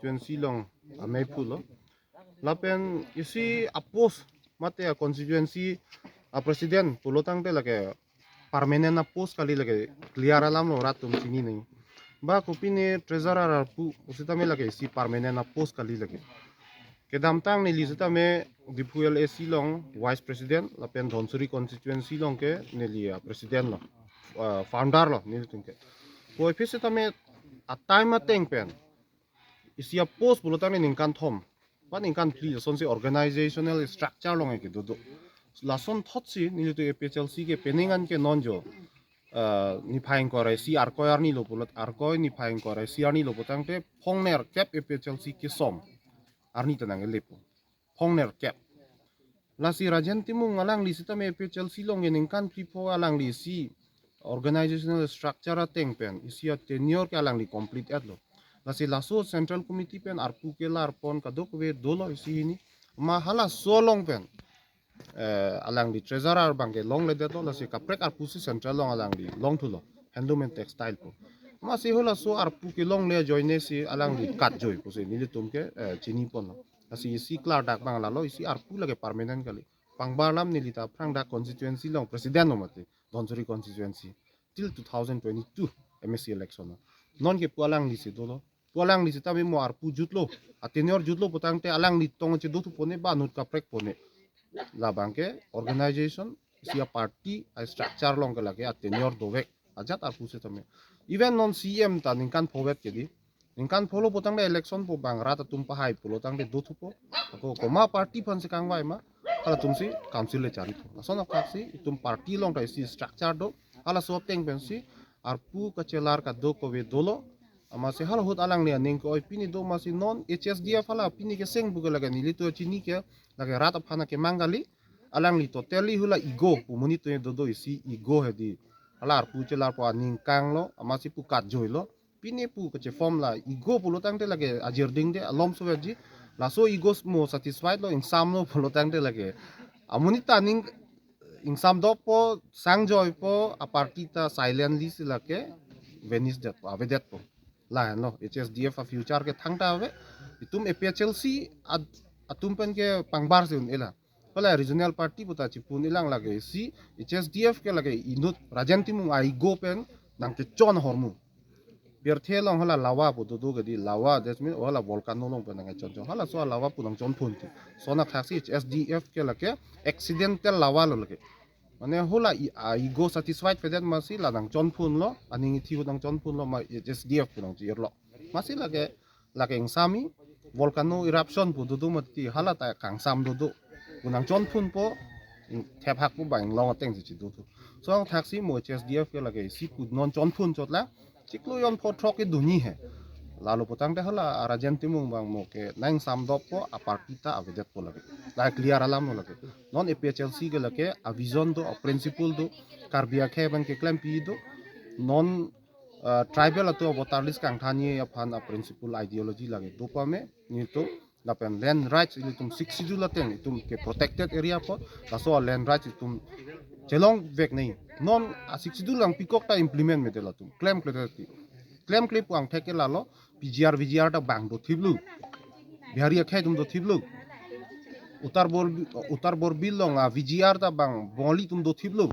constituency long amai pulo lapen isi apos mate a constituency a presiden pulo tang te lage permanent na post kali lage clear alam lo ratum sini nih ba kupine treasurer pu usita me lage isi permanent na post kali lage kedam tang ni lisita me dipuel esi long vice president lapen dhonsuri constituency long ke nelia president lo founder lo ni tungke ko episita me a time ateng pen isia post bulotang ni kan thom pan ingkan pli son se organizational structure long ke do lason thotsi ni to ephlc ke peningan ke nonjo ni phaing kore si arkoyar ni lo bulot arkoy ni phaing kore si arni lo botang te phongner cap ephlc ke som arni tanang lepo phongner cap lasi rajan timu ngalang li sita me ephlc long en ingkan pli pho alang li si organizational structure ateng pen isia tenure ke alang li complete at lo lasi laso central committee pen arpu ke lar pon kadok we dolo isi ini mahala solong pen alang di treasurer bangke long le deto lasi kaprek arpu si central long alang di long tulo handloom and textile po masih hola so arpu ke long le joine si alang di kat joy po se nili tumke chini pon lo lasi isi klar dak bang lalo isi arpu lage permanent kali pangbalam nili ta prang dak constituency long president no mate Dhonsuri constituency till 2022 MSC election non ke pualang di situ lo pualang di situ tapi mau arpu jutlo atenior jutlo potang te alang di tong ce dotu pone ba nut kaprek pone la bangke organization sia party a structure long ke lage atenior dovek ajat arpu se tame even non CM ta ningkan phobet ke di ningkan pholo potang de election po bang rata tumpa hai pulo tang de dotu po ko koma party pan se kang wai ma kalau tumsi council le cari po asona kaksi itum party long ta isi structure do ala so teng pensi arpu kacelar ka do ko we dolo masih hal hut alang nia ning ko pini do masih non HSDF hala pini ke seng buga laga nili to chini ke laga rat phana ke mangali alang li totally hula ego pumuni to do isi ego hedi ala arpu celar po ning kang lo masih pu kat joy lo pini pu ke form la ego pulo tang te lage ajir ding de alom so ji la so ego mo satisfied lo in sam lo pulo tang te lage amuni taning in sam do po sang joy po apartita silently sila ke venice det po avedet po lah no HSDF a future ke thangta ave itum APHLC atum pen ke pangbar se ela pala regional party puta chipun ilang lage si HSDF ke lage inut rajanti mu ai go pen nang ke chon hormu biar thelong hala lawa pu do ge di lawa that mean hala volcano long pen nang chon chon hala so lawa pu nang chon phun ti sona thaksi HSDF ke lage accidental lawa lo lage mane hola ego satisfied fedet masih ladang chon phun lo aning thi udang chon phun lo ma HSDF punang chir lo masih lage ing sami volcano eruption pu dudu mati hala ta kang sam dudu punang chon phun po thep hak pu bang long ateng chi dudu so thaksi mo HSDF ke lage si pu non chon phun chotla chiklo yon pho thok ke duni he lalu potang de hala arajan timung bang mo ke nang sam dop po apartita avedet po lage la clear alam no lage non APHLC ke lage a vision do a principle do karbia ke bang ke klem pi do non tribal ato votalis kang thani aphan a principle ideology lage do pa me ni to lapen land rights ilitum 6 schedule aten itum ke protected area po laso land rights itum chelong vek nei non a 6 schedule lang pikok ta implement me de latum claim clip ang theke lalo PGR ta bang do thiblu biharia khai tum do thiblu utar bor bilong a VGR ta bang boli tum do thiblu